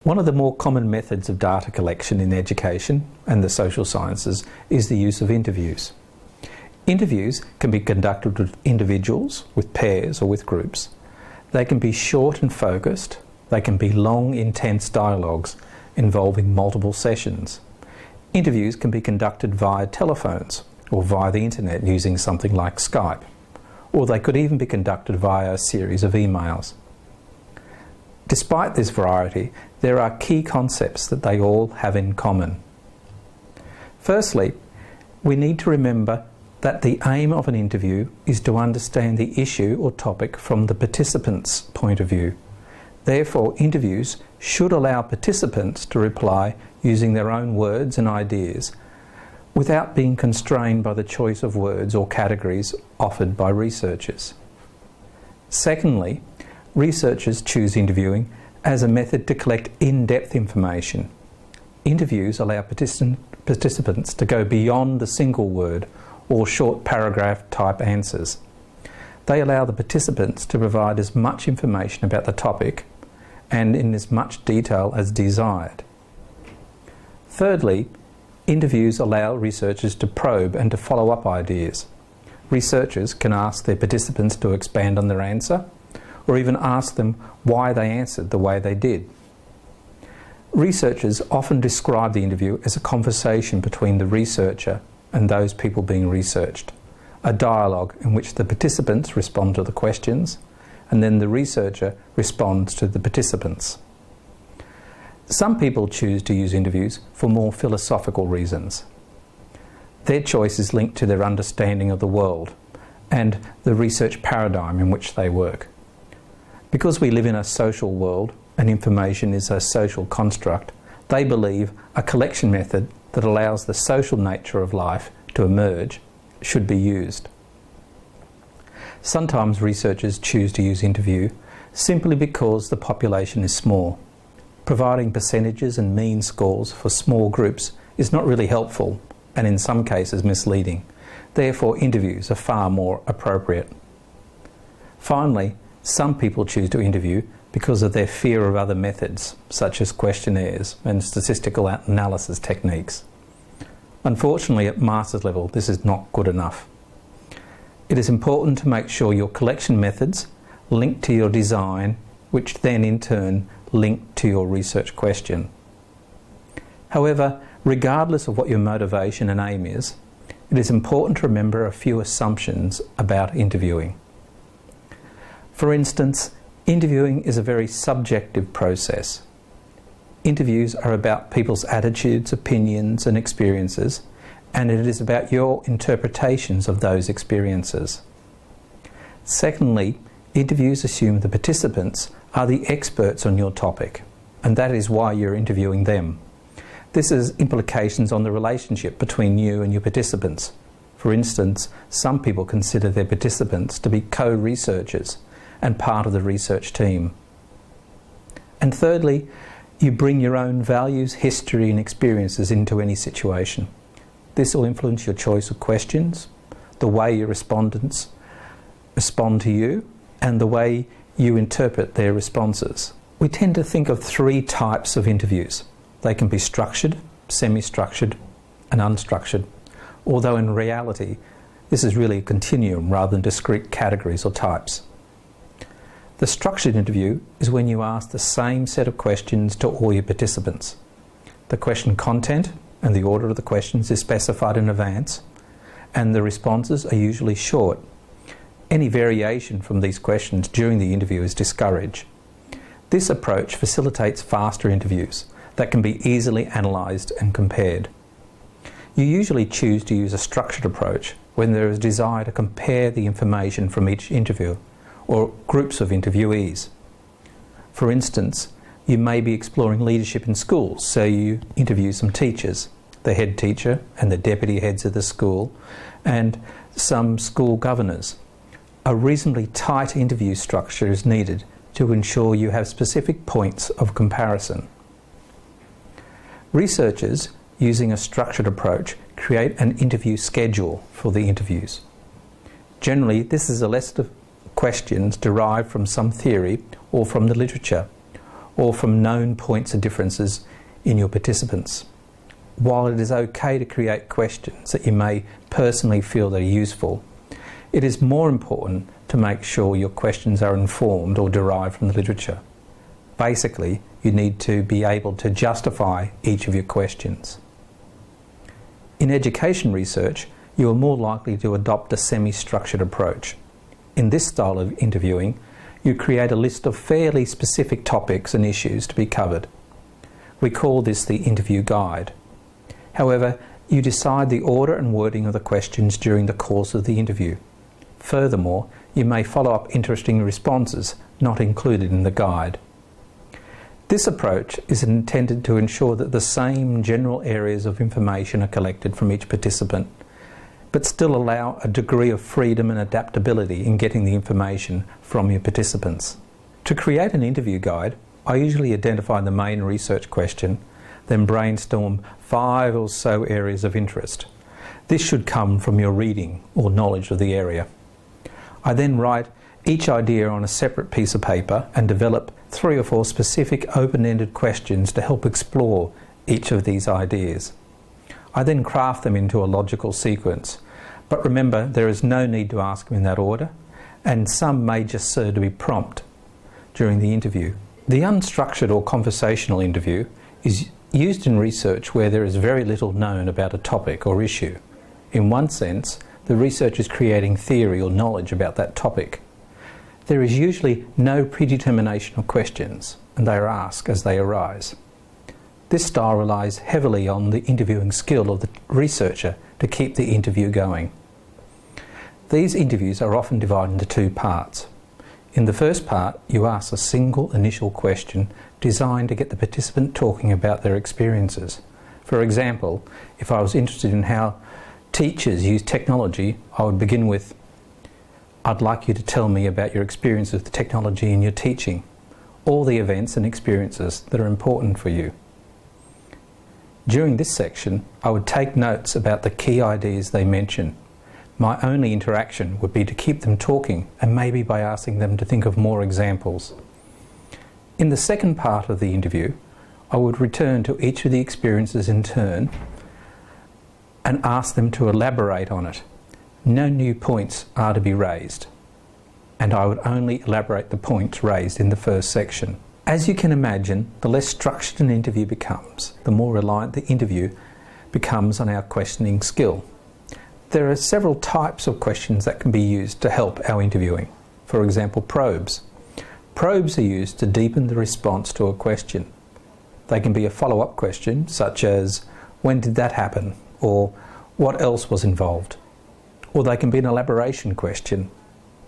One of the more common methods of data collection in education and the social sciences is the use of interviews. Interviews can be conducted with individuals, with pairs or with groups. They can be short and focused. They can be long, intense dialogues involving multiple sessions. Interviews can be conducted via telephones or via the internet using something like Skype, or they could even be conducted via a series of emails. Despite this variety, there are key concepts that they all have in common. Firstly, we need to remember that the aim of an interview is to understand the issue or topic from the participant's point of view. Therefore, interviews should allow participants to reply using their own words and ideas without being constrained by the choice of words or categories offered by researchers. Secondly, researchers choose interviewing as a method to collect in-depth information. Interviews allow participants to go beyond the single word or short paragraph type answers. They allow the participants to provide as much information about the topic and in as much detail as desired. Thirdly, interviews allow researchers to probe and to follow up ideas. Researchers can ask their participants to expand on their answer, or even ask them why they answered the way they did. Researchers often describe the interview as a conversation between the researcher and those people being researched, a dialogue in which the participants respond to the questions and then the researcher responds to the participants. Some people choose to use interviews for more philosophical reasons. Their choice is linked to their understanding of the world and the research paradigm in which they work. Because we live in a social world and information is a social construct, they believe a collection method that allows the social nature of life to emerge should be used. Sometimes researchers choose to use interview simply because the population is small. Providing percentages and mean scores for small groups is not really helpful and in some cases misleading. Therefore, interviews are far more appropriate. Finally, some people choose to interview because of their fear of other methods, such as questionnaires and statistical analysis techniques. Unfortunately, at master's level, this is not good enough. It is important to make sure your collection methods link to your design, which then in turn link to your research question. However, regardless of what your motivation and aim is, it is important to remember a few assumptions about interviewing. For instance, interviewing is a very subjective process. Interviews are about people's attitudes, opinions and experiences, and it is about your interpretations of those experiences. Secondly, interviews assume the participants are the experts on your topic, and that is why you're interviewing them. This has implications on the relationship between you and your participants. For instance, some people consider their participants to be co-researchers and part of the research team. And thirdly, you bring your own values, history and experiences into any situation. This will influence your choice of questions, the way your respondents respond to you, and the way you interpret their responses. We tend to think of three types of interviews. They can be structured, semi-structured and unstructured, although in reality this is really a continuum rather than discrete categories or types. The structured interview is when you ask the same set of questions to all your participants. The question content and the order of the questions is specified in advance, and the responses are usually short. Any variation from these questions during the interview is discouraged. This approach facilitates faster interviews that can be easily analysed and compared. You usually choose to use a structured approach when there is a desire to compare the information from each interview or groups of interviewees. For instance, you may be exploring leadership in schools, so you interview some teachers, the head teacher and the deputy heads of the school, and some school governors. A reasonably tight interview structure is needed to ensure you have specific points of comparison. Researchers, using a structured approach, create an interview schedule for the interviews. Generally, this is a list of questions derived from some theory or from the literature, or from known points of differences in your participants. While it is okay to create questions that you may personally feel that are useful, it is more important to make sure your questions are informed or derived from the literature. Basically, you need to be able to justify each of your questions. In education research, you are more likely to adopt a semi-structured approach. In this style of interviewing, you create a list of fairly specific topics and issues to be covered. We call this the interview guide. However, you decide the order and wording of the questions during the course of the interview. Furthermore, you may follow up interesting responses not included in the guide. This approach is intended to ensure that the same general areas of information are collected from each participant, but still allow a degree of freedom and adaptability in getting the information from your participants. To create an interview guide, I usually identify the main research question, then brainstorm 5 or so areas of interest. This should come from your reading or knowledge of the area. I then write each idea on a separate piece of paper and develop 3 or 4 specific open-ended questions to help explore each of these ideas. I then craft them into a logical sequence, but remember there is no need to ask them in that order, and some may just serve to be prompt during the interview. The unstructured or conversational interview is used in research where there is very little known about a topic or issue. In one sense, the research is creating theory or knowledge about that topic. There is usually no predetermination of questions, and they are asked as they arise. This style relies heavily on the interviewing skill of the researcher to keep the interview going. These interviews are often divided into 2 parts. In the first part, you ask a single initial question designed to get the participant talking about their experiences. For example, if I was interested in how teachers use technology, I would begin with, "I'd like you to tell me about your experience with the technology in your teaching, all the events and experiences that are important for you." During this section, I would take notes about the key ideas they mention. My only interaction would be to keep them talking, and maybe by asking them to think of more examples. In the second part of the interview, I would return to each of the experiences in turn and ask them to elaborate on it. No new points are to be raised, and I would only elaborate the points raised in the first section. As you can imagine, the less structured an interview becomes, the more reliant the interview becomes on our questioning skill. There are several types of questions that can be used to help our interviewing. For example, probes. Probes are used to deepen the response to a question. They can be a follow-up question, such as, "When did that happen?" or "What else was involved?" Or they can be an elaboration question,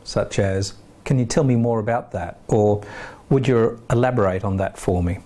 such as, "Can you tell me more about that?" or "Would you elaborate on that for me?"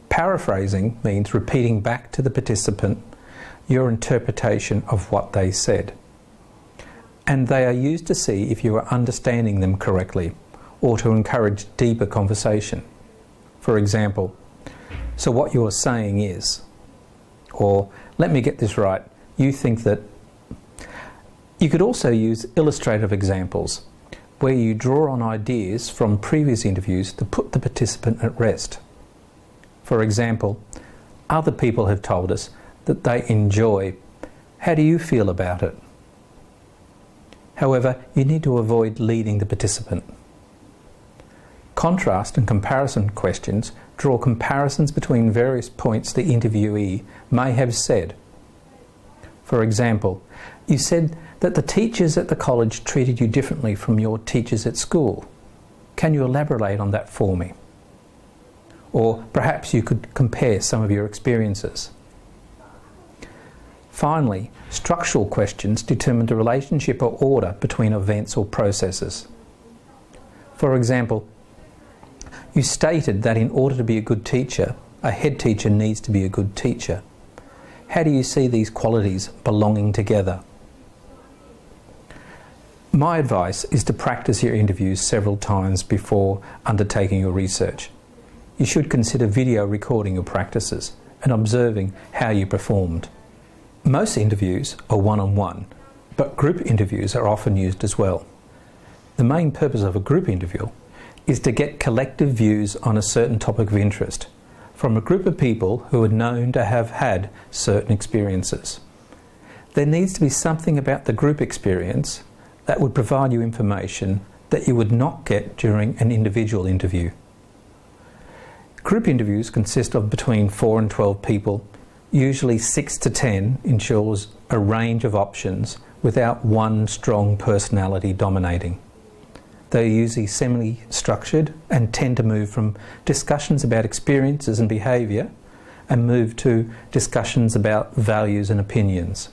Paraphrasing means repeating back to the participant your interpretation of what they said. And they are used to see if you are understanding them correctly or to encourage deeper conversation. For example, "So what you are saying is," or "Let me get this right, you think that..." You could also use illustrative examples where you draw on ideas from previous interviews to put the participant at rest. For example, "Other people have told us that they enjoy. How do you feel about it?" However, you need to avoid leading the participant. Contrast and comparison questions draw comparisons between various points the interviewee may have said. For example, "You said that the teachers at the college treated you differently from your teachers at school. Can you elaborate on that for me?" Or perhaps you could compare some of your experiences. Finally, structural questions determine the relationship or order between events or processes. For example, "You stated that in order to be a good teacher, a head teacher needs to be a good teacher. How do you see these qualities belonging together?" My advice is to practice your interviews several times before undertaking your research. You should consider video recording your practices and observing how you performed. Most interviews are one-on-one, but group interviews are often used as well. The main purpose of a group interview is to get collective views on a certain topic of interest from a group of people who are known to have had certain experiences. There needs to be something about the group experience that would provide you information that you would not get during an individual interview. Group interviews consist of between 4 and 12 people. Usually 6 to 10 ensures a range of options without one strong personality dominating. They are usually semi-structured and tend to move from discussions about experiences and behaviour and move to discussions about values and opinions.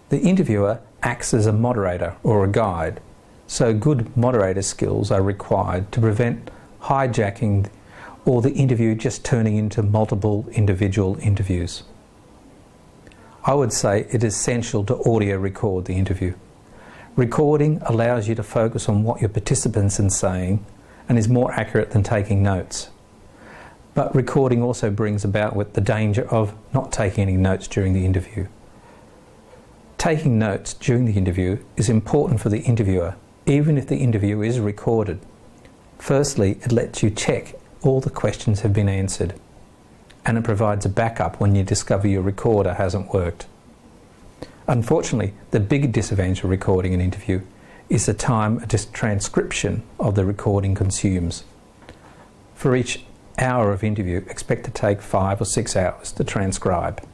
The interviewer acts as a moderator or a guide, so good moderator skills are required to prevent hijacking or the interview just turning into multiple individual interviews. I would say it is essential to audio record the interview. Recording allows you to focus on what your participants are saying and is more accurate than taking notes. But recording also brings about with the danger of not taking any notes during the interview. Taking notes during the interview is important for the interviewer, even if the interview is recorded. Firstly, it lets you check all the questions have been answered, and it provides a backup when you discover your recorder hasn't worked. Unfortunately, the big disadvantage of recording an interview is the time a transcription of the recording consumes. For each hour of interview, expect to take 5 or 6 hours to transcribe.